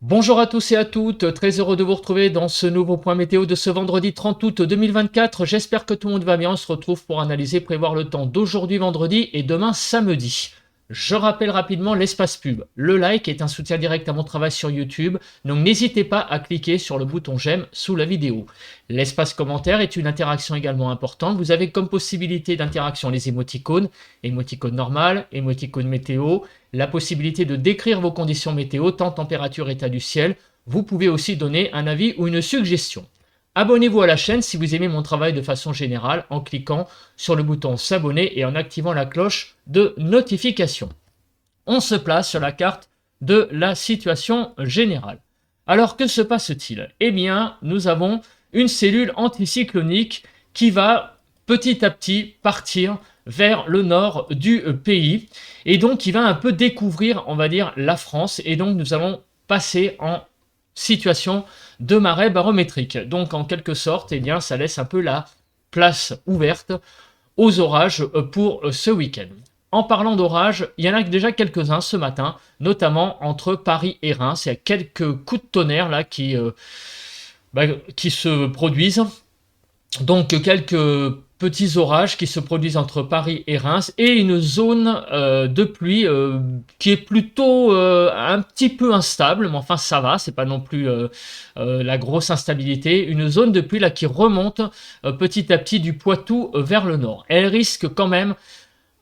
Bonjour à tous et à toutes, très heureux de vous retrouver dans ce nouveau point météo de ce vendredi 30 août 2024. J'espère que tout le monde va bien, on se retrouve pour analyser, prévoir le temps d'aujourd'hui vendredi et demain samedi. Je rappelle rapidement l'espace pub. Le like est un soutien direct à mon travail sur YouTube, donc n'hésitez pas à cliquer sur le bouton j'aime sous la vidéo. L'espace commentaire est une interaction également importante. Vous avez comme possibilité d'interaction les émoticônes, émoticône normal, émoticône météo, la possibilité de décrire vos conditions météo, temps, température, état du ciel. Vous pouvez aussi donner un avis ou une suggestion. Abonnez-vous à la chaîne si vous aimez mon travail de façon générale en cliquant sur le bouton s'abonner et en activant la cloche de notification. On se place sur la carte de la situation générale. Alors que se passe-t-il? Eh bien, nous avons une cellule anticyclonique qui va petit à petit partir vers le nord du pays et donc qui va un peu découvrir, on va dire, la France, et donc nous allons passer en situation de marée barométrique. Donc en quelque sorte, eh bien, ça laisse un peu la place ouverte aux orages pour ce week-end. En parlant d'orages, il y en a déjà quelques-uns ce matin, notamment entre Paris et Reims. Il y a quelques coups de tonnerre là qui se produisent. Donc quelques petits orages qui se produisent entre Paris et Reims et une zone de pluie qui est plutôt un petit peu instable, mais enfin ça va, c'est pas non plus la grosse instabilité. Une zone de pluie là qui remonte petit à petit du Poitou vers le nord. Elle risque quand même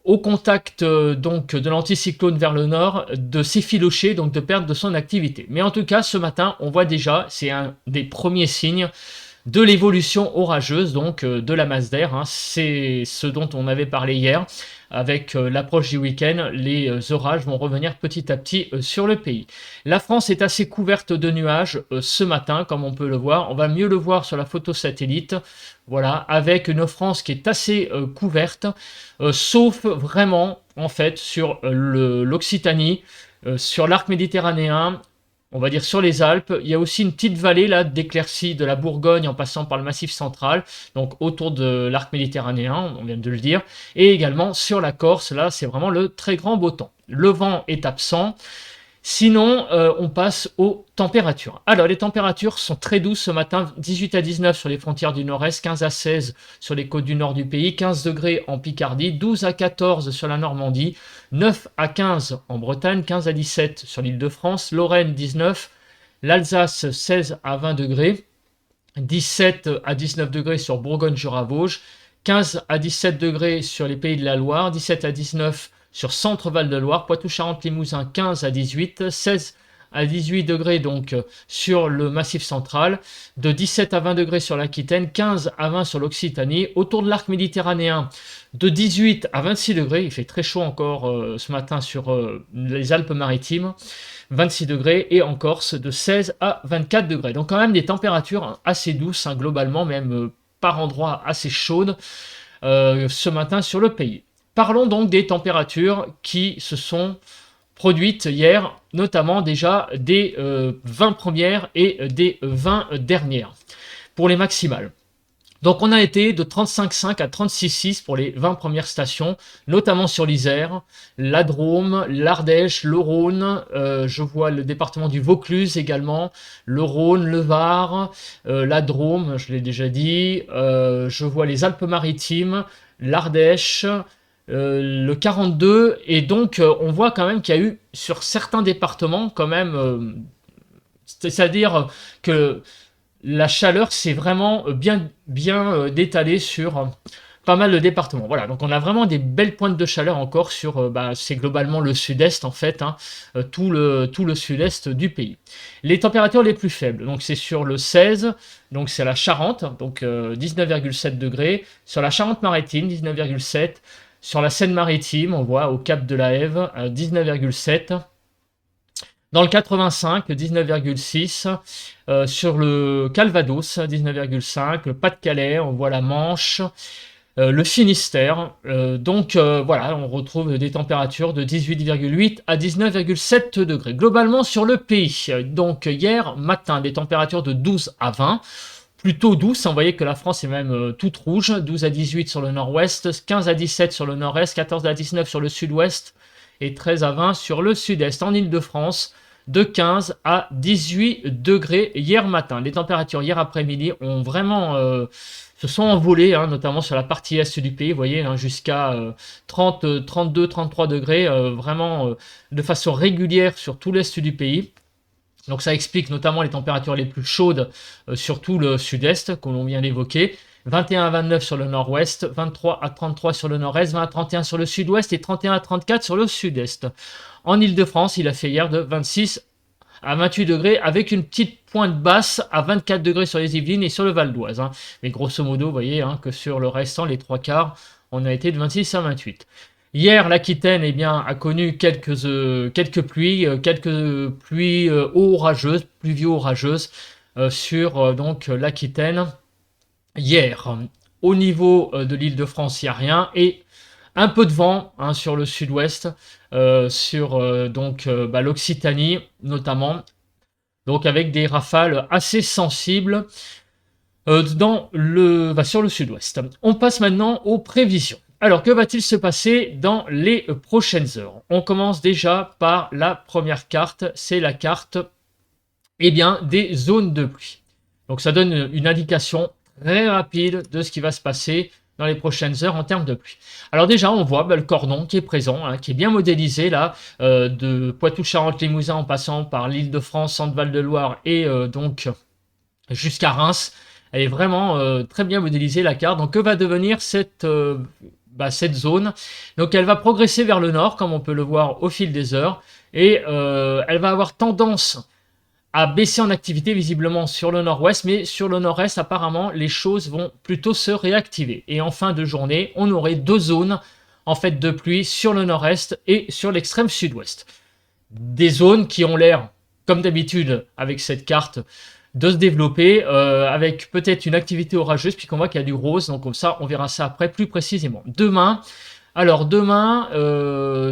au contact donc de l'anticyclone vers le nord de s'effilocher, donc de perdre de son activité. Mais en tout cas ce matin on voit déjà, c'est un des premiers signes de l'évolution orageuse donc de la masse d'air. C'est ce dont on avait parlé hier. Avec l'approche du week-end, les orages vont revenir petit à petit sur le pays. La France est assez couverte de nuages ce matin, comme on peut le voir. On va mieux le voir sur la photo satellite. Voilà, avec une France qui est assez couverte, sauf vraiment en fait sur l'Occitanie, sur l'arc méditerranéen, on va dire sur les Alpes. Il y a aussi une petite vallée là d'éclaircies de la Bourgogne en passant par le Massif central, donc autour de l'arc méditerranéen, on vient de le dire, et également sur la Corse. Là, c'est vraiment le très grand beau temps. Le vent est absent. Sinon, on passe aux températures. Alors, les températures sont très douces ce matin, 18 à 19 sur les frontières du nord-est, 15 à 16 sur les côtes du nord du pays, 15 degrés en Picardie, 12 à 14 sur la Normandie, 9 à 15 en Bretagne, 15 à 17 sur l'Île-de-France, Lorraine 19, l'Alsace 16 à 20 degrés, 17 à 19 degrés sur Bourgogne-Jura-Vosges, 15 à 17 degrés sur les Pays de la Loire, 17 à 19 sur Centre-Val de Loire, Poitou-Charentes-Limousin 15 à 18, 16 à 18 degrés donc sur le Massif central, de 17 à 20 degrés sur l'Aquitaine, 15 à 20 sur l'Occitanie, autour de l'arc méditerranéen de 18 à 26 degrés, il fait très chaud encore ce matin sur les Alpes-Maritimes, 26 degrés, et en Corse de 16 à 24 degrés. Donc quand même des températures assez douces, globalement, même par endroits assez chaudes ce matin sur le pays. Parlons donc des températures qui se sont produites hier, notamment déjà des 20 premières et des 20 dernières, pour les maximales. Donc on a été de 35,5 à 36,6 pour les 20 premières stations, notamment sur l'Isère, la Drôme, l'Ardèche, le Rhône, je vois le département du Vaucluse également, le Rhône, le Var, la Drôme, je l'ai déjà dit, je vois les Alpes-Maritimes, l'Ardèche, le 42, et donc on voit quand même qu'il y a eu sur certains départements quand même, c'est-à-dire que la chaleur s'est vraiment bien détalée sur pas mal de départements. Voilà, donc on a vraiment des belles pointes de chaleur encore sur, c'est globalement le sud-est en fait, tout le sud-est du pays. Les températures les plus faibles, donc c'est sur le 16, donc c'est la Charente, donc 19,7 degrés, sur la Charente-Maritime, 19,7, sur la Seine-Maritime, on voit au Cap de la Hève, 19,7. Dans le 85, 19,6. Sur le Calvados, 19,5. Le Pas-de-Calais, on voit la Manche. Le Finistère. Voilà, on retrouve des températures de 18,8 à 19,7 degrés. Globalement sur le pays. Donc hier matin, des températures de 12 à 20. Plutôt douce, vous voyez que la France est même toute rouge, 12 à 18 sur le nord-ouest, 15 à 17 sur le nord-est, 14 à 19 sur le sud-ouest et 13 à 20 sur le sud-est. En Ile-de-France, de 15 à 18 degrés hier matin. Les températures hier après-midi ont vraiment se sont envolées, hein, notamment sur la partie est du pays, vous voyez, hein, jusqu'à 30, 32, 33 degrés, vraiment de façon régulière sur tout l'est du pays. Donc ça explique notamment les températures les plus chaudes sur tout le sud-est, comme on vient d'évoquer. 21 à 29 sur le nord-ouest, 23 à 33 sur le nord-est, 20 à 31 sur le sud-ouest et 31 à 34 sur le sud-est. En Ile-de-France, il a fait hier de 26 à 28 degrés avec une petite pointe basse à 24 degrés sur les Yvelines et sur le Val d'Oise. Hein. Mais grosso modo, vous voyez hein, que sur le restant, les trois quarts, on a été de 26 à 28. Hier, l'Aquitaine eh bien, a connu quelques pluies orageuses, pluvio-orageuses sur donc l'Aquitaine. Hier, au niveau de l'Île-de-France, il n'y a rien et un peu de vent hein, sur le sud-ouest, sur donc l'Occitanie notamment, donc avec des rafales assez sensibles sur le sud-ouest. On passe maintenant aux prévisions. Alors, que va-t-il se passer dans les prochaines heures? On commence déjà par la première carte, c'est la carte eh bien, des zones de pluie. Donc, ça donne une indication très rapide de ce qui va se passer dans les prochaines heures en termes de pluie. Alors déjà, on voit le cordon qui est présent, hein, qui est bien modélisé là, de Poitou-Charentes-Limousin en passant par l'Île-de-France, Centre-Val de Loire et donc jusqu'à Reims. Elle est vraiment très bien modélisée la carte. Donc que va devenir cette zone? Donc elle va progresser vers le nord, comme on peut le voir au fil des heures, et elle va avoir tendance à baisser en activité visiblement sur le nord-ouest, mais sur le nord-est, apparemment, les choses vont plutôt se réactiver. Et en fin de journée, on aurait deux zones en fait de pluie sur le nord-est et sur l'extrême sud-ouest. Des zones qui ont l'air, comme d'habitude avec cette carte, de se développer avec peut-être une activité orageuse, puisqu'on voit qu'il y a du rose, donc comme ça, on verra ça après plus précisément. Demain,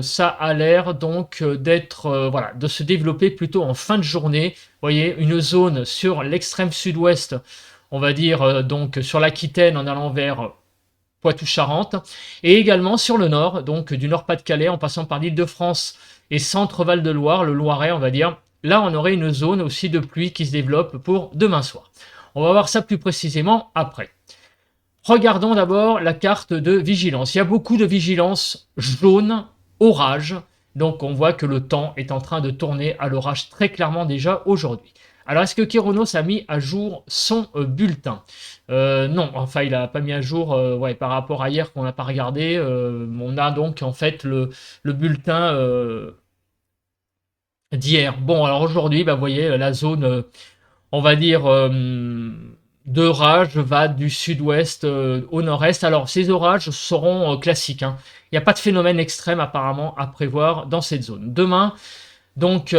ça a l'air donc d'être de se développer plutôt en fin de journée. Vous voyez, une zone sur l'extrême sud-ouest, on va dire donc sur l'Aquitaine en allant vers Poitou-Charentes, et également sur le nord, donc du Nord-Pas-de-Calais en passant par l'Île-de-France et Centre-Val de Loire, le Loiret, on va dire. Là, on aurait une zone aussi de pluie qui se développe pour demain soir. On va voir ça plus précisément après. Regardons d'abord la carte de vigilance. Il y a beaucoup de vigilance jaune, orage. Donc on voit que le temps est en train de tourner à l'orage très clairement déjà aujourd'hui. Alors est-ce que Kéronos a mis à jour son bulletin? Non, enfin il n'a pas mis à jour par rapport à hier qu'on n'a pas regardé. On a donc en fait le bulletin d'hier. Bon alors aujourd'hui, vous voyez la zone, on va dire d'orage va du sud-ouest au nord-est. Alors ces orages seront classiques. Hein. Il n'y a pas de phénomène extrême apparemment à prévoir dans cette zone. Demain, donc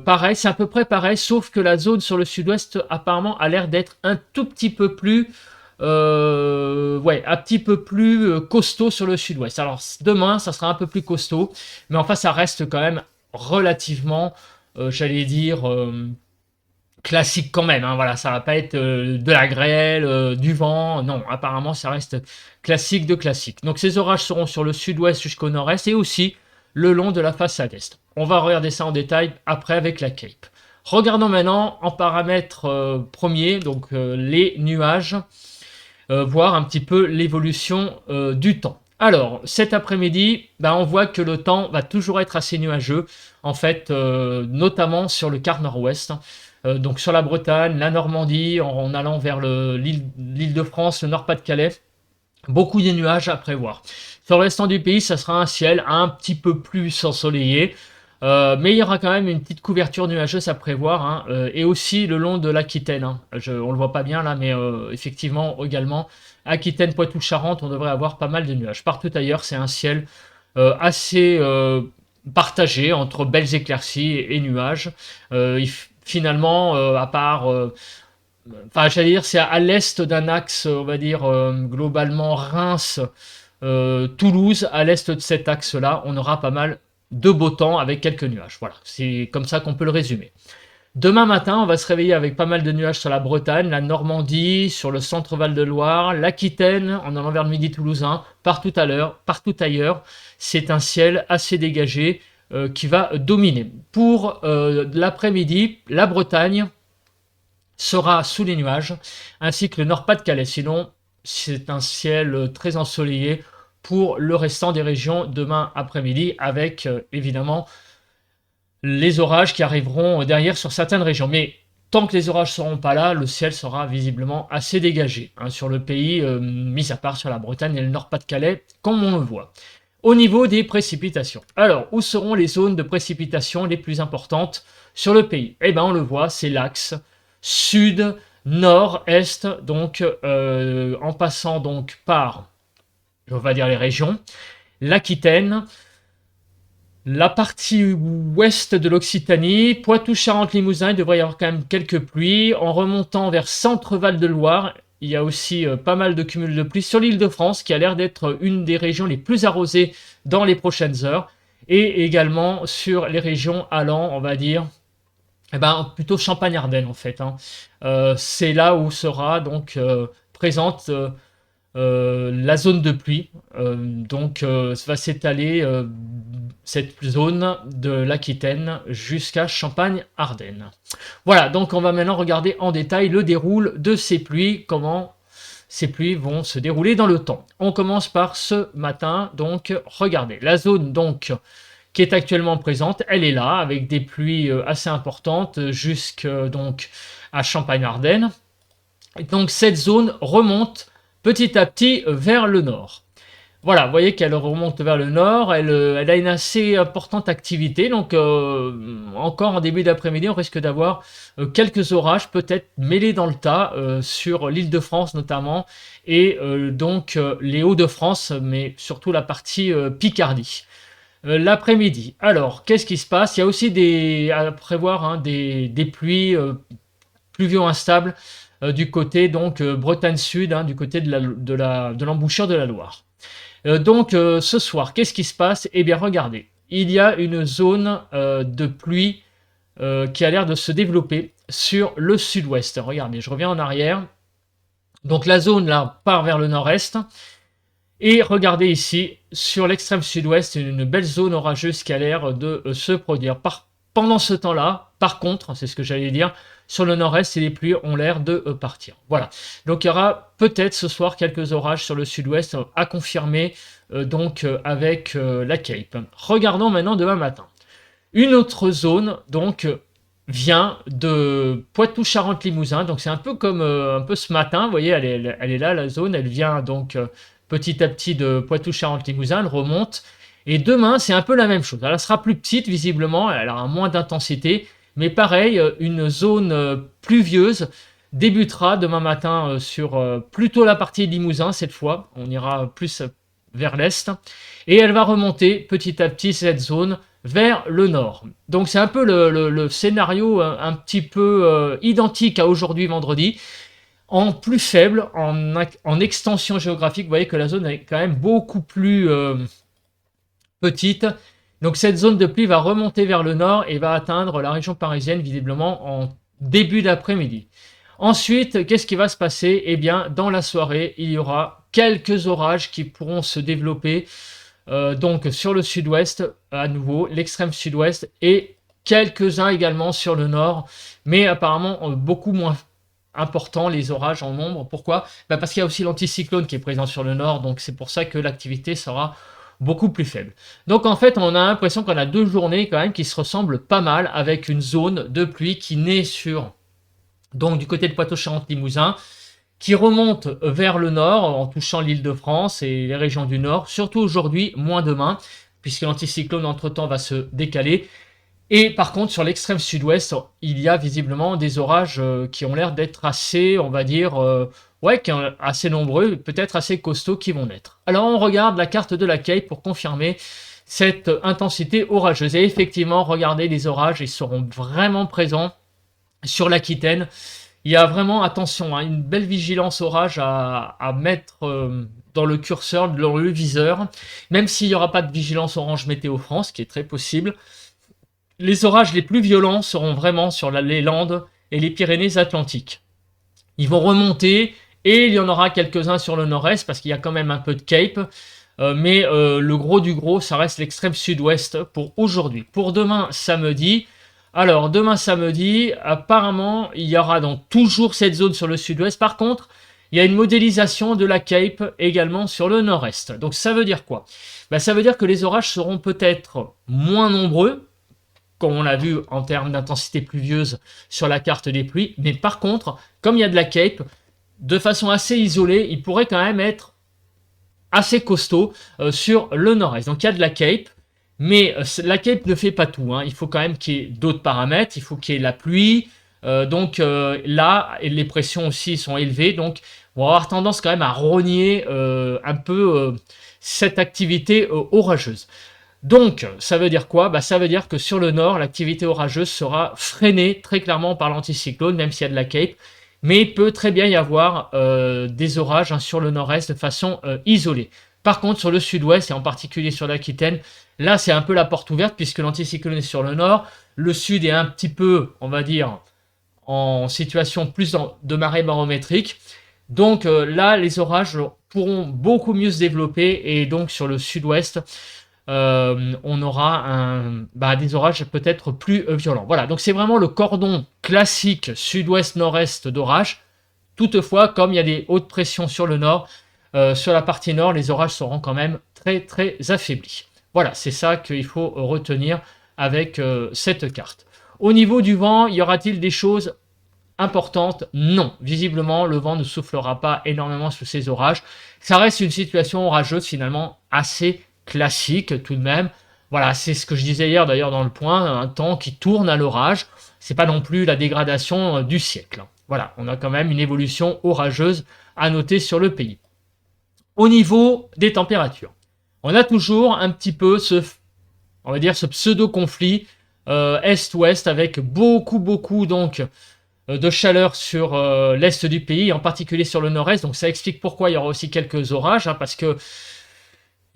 pareil, c'est à peu près pareil, sauf que la zone sur le sud-ouest apparemment a l'air d'être un tout petit peu plus costaud sur le sud-ouest. Alors demain, ça sera un peu plus costaud, mais enfin ça reste quand même relativement, j'allais dire classique quand même, hein, voilà, ça va pas être de la grêle, du vent, non, apparemment ça reste classique de classique. Donc ces orages seront sur le sud-ouest jusqu'au nord-est et aussi le long de la façade est. On va regarder ça en détail après avec la Cape. Regardons maintenant en paramètre premier, donc les nuages, voir un petit peu l'évolution du temps. Alors, cet après-midi, on voit que le temps va toujours être assez nuageux, en fait, notamment sur le quart nord-ouest. Donc sur la Bretagne, la Normandie, en allant vers l'Île-de-France, le Nord-Pas-de-Calais, beaucoup de nuages à prévoir. Sur le restant du pays, ça sera un ciel un petit peu plus ensoleillé, mais il y aura quand même une petite couverture nuageuse à prévoir, hein, et aussi le long de l'Aquitaine. Hein. On le voit pas bien là, mais effectivement également, Aquitaine, Poitou-Charentes, on devrait avoir pas mal de nuages. Partout ailleurs, c'est un ciel assez partagé entre belles éclaircies et nuages. Finalement, à part, j'allais dire, c'est à l'est d'un axe, on va dire, globalement Reims, Toulouse, à l'est de cet axe-là, on aura pas mal de beau temps avec quelques nuages. Voilà, c'est comme ça qu'on peut le résumer. Demain matin, on va se réveiller avec pas mal de nuages sur la Bretagne, la Normandie, sur le centre-Val de Loire, l'Aquitaine, en allant vers le midi toulousain, partout ailleurs. C'est un ciel assez dégagé, qui va dominer. Pour l'après-midi, la Bretagne sera sous les nuages, ainsi que le Nord-Pas-de-Calais. Sinon, c'est un ciel très ensoleillé pour le restant des régions demain après-midi, avec évidemment les orages qui arriveront derrière sur certaines régions. Mais tant que les orages ne seront pas là, le ciel sera visiblement assez dégagé sur le pays, mis à part sur la Bretagne et le Nord-Pas-de-Calais, comme on le voit. Au niveau des précipitations. Alors, où seront les zones de précipitation les plus importantes sur le pays? Eh bien, on le voit, c'est l'axe sud, nord, est, donc en passant donc par, on va dire les régions, l'Aquitaine, la partie ouest de l'Occitanie, Poitou-Charentes-Limousin, il devrait y avoir quand même quelques pluies. En remontant vers Centre-Val-de-Loire, il y a aussi pas mal de cumuls de pluie sur l'Île-de-France, qui a l'air d'être une des régions les plus arrosées dans les prochaines heures. Et également sur les régions allant, on va dire, plutôt Champagne-Ardenne en fait. C'est là où sera donc présente la zone de pluie. Donc va s'étaler cette zone de l'Aquitaine jusqu'à Champagne-Ardenne. Voilà, donc on va maintenant regarder en détail le déroule de ces pluies, comment ces pluies vont se dérouler dans le temps. On commence par ce matin, donc regardez, la zone donc qui est actuellement présente, elle est là, avec des pluies assez importantes jusque donc à Champagne-Ardenne. Donc cette zone remonte petit à petit vers le nord. Voilà, vous voyez qu'elle remonte vers le nord, elle a une assez importante activité, donc encore en début d'après-midi, on risque d'avoir quelques orages, peut-être mêlés dans le tas, sur l'Île-de-France notamment, et donc les Hauts-de-France, mais surtout la partie Picardie. L'après-midi, alors, qu'est-ce qui se passe? Il y a aussi à prévoir des pluies pluvio instables du côté donc Bretagne Sud, du côté de l'embouchure de la Loire. Donc ce soir, qu'est-ce qui se passe? Eh bien regardez, il y a une zone de pluie qui a l'air de se développer sur le sud-ouest. Regardez, je reviens en arrière. Donc la zone là part vers le nord-est. Et regardez ici, sur l'extrême sud-ouest, une belle zone orageuse qui a l'air de se produire. Pendant ce temps-là, par contre, c'est ce que j'allais dire, sur le nord-est, les pluies ont l'air de partir. Voilà. Donc il y aura peut-être ce soir quelques orages sur le sud-ouest à confirmer avec la Cape. Regardons maintenant demain matin. Une autre zone donc vient de Poitou-Charentes-Limousin. Donc c'est un peu comme un peu ce matin. Vous voyez, elle est là la zone. Elle vient donc petit à petit de Poitou-Charentes-Limousin. Elle remonte. Et demain, c'est un peu la même chose. Elle sera plus petite, visiblement, elle aura moins d'intensité, mais pareil, une zone pluvieuse débutera demain matin sur plutôt la partie Limousin cette fois. On ira plus vers l'est. Et elle va remonter petit à petit cette zone vers le nord. Donc c'est un peu le scénario un petit peu identique à aujourd'hui, vendredi. En plus faible, en extension géographique, vous voyez que la zone est quand même beaucoup plus petite. Donc cette zone de pluie va remonter vers le nord et va atteindre la région parisienne visiblement en début d'après-midi. Ensuite, qu'est-ce qui va se passer? Eh bien, dans la soirée, il y aura quelques orages qui pourront se développer donc sur le sud-ouest, à nouveau, l'extrême sud-ouest, et quelques-uns également sur le nord, mais apparemment beaucoup moins importants les orages en nombre. Pourquoi? Parce qu'il y a aussi l'anticyclone qui est présent sur le nord, donc c'est pour ça que l'activité sera beaucoup plus faible. Donc en fait, on a l'impression qu'on a deux journées quand même qui se ressemblent pas mal, avec une zone de pluie qui naît donc du côté de Poitou-Charentes-Limousin, qui remonte vers le nord en touchant l'Île-de-France et les régions du nord, surtout aujourd'hui, moins demain, puisque l'anticyclone entre-temps va se décaler. Et par contre, sur l'extrême sud-ouest, il y a visiblement des orages qui ont l'air d'être assez, on va dire, assez nombreux, peut-être assez costauds qui vont naître. Alors on regarde la carte de la Cape pour confirmer cette intensité orageuse. Et effectivement, regardez les orages, ils seront vraiment présents sur l'Aquitaine. Il y a vraiment, attention, une belle vigilance orage à mettre dans le curseur, dans le viseur, même s'il n'y aura pas de vigilance orange météo France, qui est très possible. Les orages les plus violents seront vraiment sur les Landes et les Pyrénées-Atlantiques. Ils vont remonter et il y en aura quelques-uns sur le nord-est parce qu'il y a quand même un peu de Cape. mais le gros du gros, ça reste l'extrême sud-ouest pour aujourd'hui. Pour demain, samedi, alors demain samedi, apparemment, il y aura donc toujours cette zone sur le sud-ouest. Par contre, il y a une modélisation de la Cape également sur le nord-est. Donc ça veut dire quoi? Ben, ça veut dire que les orages seront peut-être moins nombreux, comme on l'a vu en termes d'intensité pluvieuse sur la carte des pluies. Mais par contre, comme il y a de la Cape, de façon assez isolée, il pourrait quand même être assez costaud sur le nord-est. Donc il y a de la Cape, mais la Cape ne fait pas tout. Hein. Il faut quand même qu'il y ait d'autres paramètres. Il faut qu'il y ait la pluie. Là, les pressions aussi sont élevées. Donc on va avoir tendance quand même à rogner un peu cette activité orageuse. Donc, ça veut dire quoi? Ça veut dire que sur le nord, l'activité orageuse sera freinée très clairement par l'anticyclone, même s'il y a de la Cape. Mais il peut très bien y avoir des orages sur le nord-est de façon isolée. Par contre, sur le sud-ouest, et en particulier sur l'Aquitaine, là, c'est un peu la porte ouverte, puisque l'anticyclone est sur le nord. Le sud est un petit peu, on va dire, en situation plus de marée barométrique. Donc là, les orages pourront beaucoup mieux se développer, et donc sur le sud-ouest, on aura des orages peut-être plus violents. Voilà, donc c'est vraiment le cordon classique sud-ouest-nord-est d'orage. Toutefois, comme il y a des hautes pressions sur le nord, sur la partie nord, les orages seront quand même très très affaiblis. Voilà, c'est ça qu'il faut retenir avec cette carte. Au niveau du vent, y aura-t-il des choses importantes? Non, visiblement, le vent ne soufflera pas énormément sous ces orages. Ça reste une situation orageuse finalement assez classique tout de même. Voilà, c'est ce que je disais hier d'ailleurs dans le point, un temps qui tourne à l'orage. C'est pas non plus la dégradation du siècle. Voilà, on a quand même une évolution orageuse à noter sur le pays. Au niveau des températures, on a toujours un petit peu ce pseudo-conflit est-ouest avec beaucoup donc de chaleur sur l'est du pays, en particulier sur le nord-est. Donc ça explique pourquoi il y aura aussi quelques orages, parce que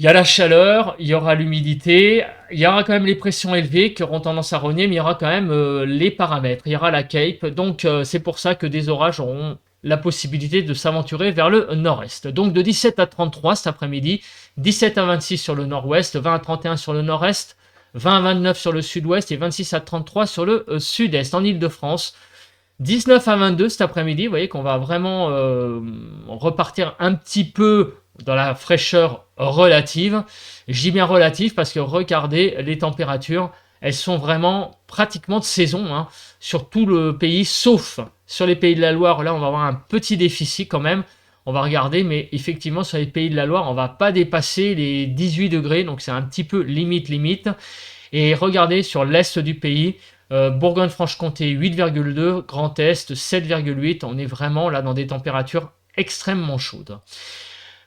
il y a la chaleur, il y aura l'humidité, il y aura quand même les pressions élevées qui auront tendance à rogner, mais il y aura quand même les paramètres, il y aura la Cape. Donc c'est pour ça que des orages auront la possibilité de s'aventurer vers le nord-est. Donc de 17 à 33 cet après-midi, 17 à 26 sur le nord-ouest, 20 à 31 sur le nord-est, 20 à 29 sur le sud-ouest et 26 à 33 sur le sud-est. En Ile-de-France, 19 à 22 cet après-midi, vous voyez qu'on va vraiment repartir un petit peu dans la fraîcheur relative. Je dis bien relative parce que regardez les températures, elles sont vraiment pratiquement de saison sur tout le pays, sauf sur les pays de la Loire. Là, on va avoir un petit déficit quand même. On va regarder, mais effectivement, sur les pays de la Loire, on va pas dépasser les 18 degrés, donc c'est un petit peu limite. Et regardez sur l'est du pays, Bourgogne-Franche-Comté 8,2, Grand Est 7,8. On est vraiment là dans des températures extrêmement chaudes.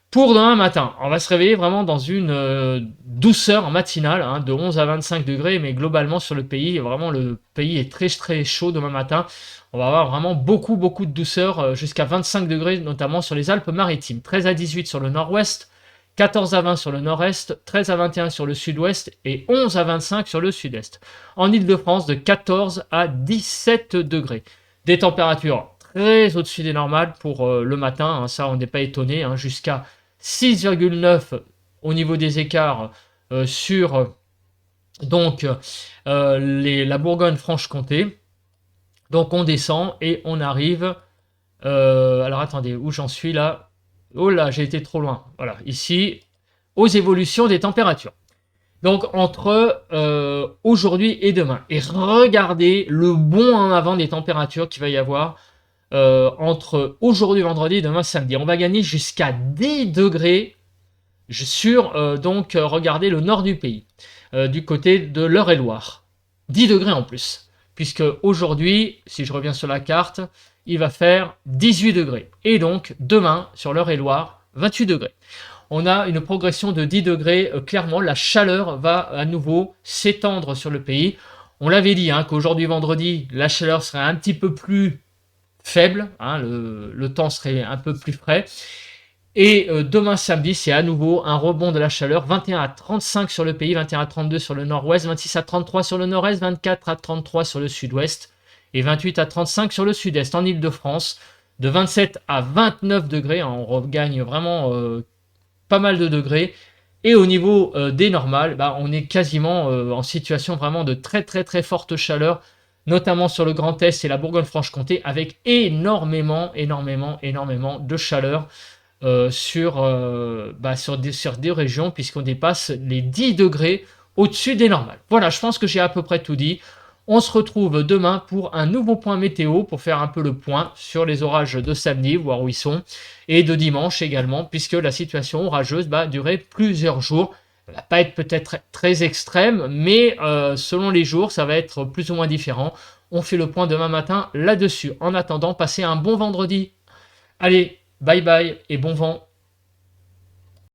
Pour demain matin, on va se réveiller vraiment dans une douceur matinale, de 11 à 25 degrés, mais globalement sur le pays, vraiment le pays est très très chaud demain matin. On va avoir vraiment beaucoup de douceur, jusqu'à 25 degrés, notamment sur les Alpes-Maritimes. 13 à 18 sur le nord-ouest, 14 à 20 sur le nord-est, 13 à 21 sur le sud-ouest et 11 à 25 sur le sud-est. En Ile-de-France, de 14 à 17 degrés. Des températures très au-dessus des normales pour le matin, ça on n'est pas étonné, jusqu'à 6,9 au niveau des écarts sur la Bourgogne-Franche-Comté. Donc on descend et on arrive. Alors attendez, où j'en suis là? Oh là, j'ai été trop loin. Voilà, ici, aux évolutions des températures. Donc entre aujourd'hui et demain. Et regardez le bond en avant des températures qu'il va y avoir entre aujourd'hui vendredi et demain samedi. On va gagner jusqu'à 10 degrés sur regardez le nord du pays, du côté de l'Eure-et-Loire. 10 degrés en plus. Puisque aujourd'hui, si je reviens sur la carte, il va faire 18 degrés. Et donc, demain, sur l'Eure-et-Loire, 28 degrés. On a une progression de 10 degrés. Clairement, la chaleur va à nouveau s'étendre sur le pays. On l'avait dit qu'aujourd'hui, vendredi, la chaleur serait un petit peu plus faible. Le temps serait un peu plus frais. Et demain samedi, c'est à nouveau un rebond de la chaleur, 21 à 35 sur le pays, 21 à 32 sur le nord-ouest, 26 à 33 sur le nord-est, 24 à 33 sur le sud-ouest et 28 à 35 sur le sud-est. En Ile-de-France, de 27 à 29 degrés, on regagne vraiment pas mal de degrés. Et au niveau des normales, bah, on est quasiment en situation vraiment de très très très forte chaleur, notamment sur le Grand Est et la Bourgogne-Franche-Comté, avec énormément de chaleur sur des régions, puisqu'on dépasse les 10 degrés au-dessus des normales. Voilà, je pense que j'ai à peu près tout dit. On se retrouve demain pour un nouveau point météo, pour faire un peu le point sur les orages de samedi, voir où ils sont, et de dimanche également, puisque la situation orageuse va durer plusieurs jours. Elle va pas être peut-être très extrême, mais selon les jours, ça va être plus ou moins différent. On fait le point demain matin là-dessus. En attendant, passez un bon vendredi. Allez, bye bye et bon vent.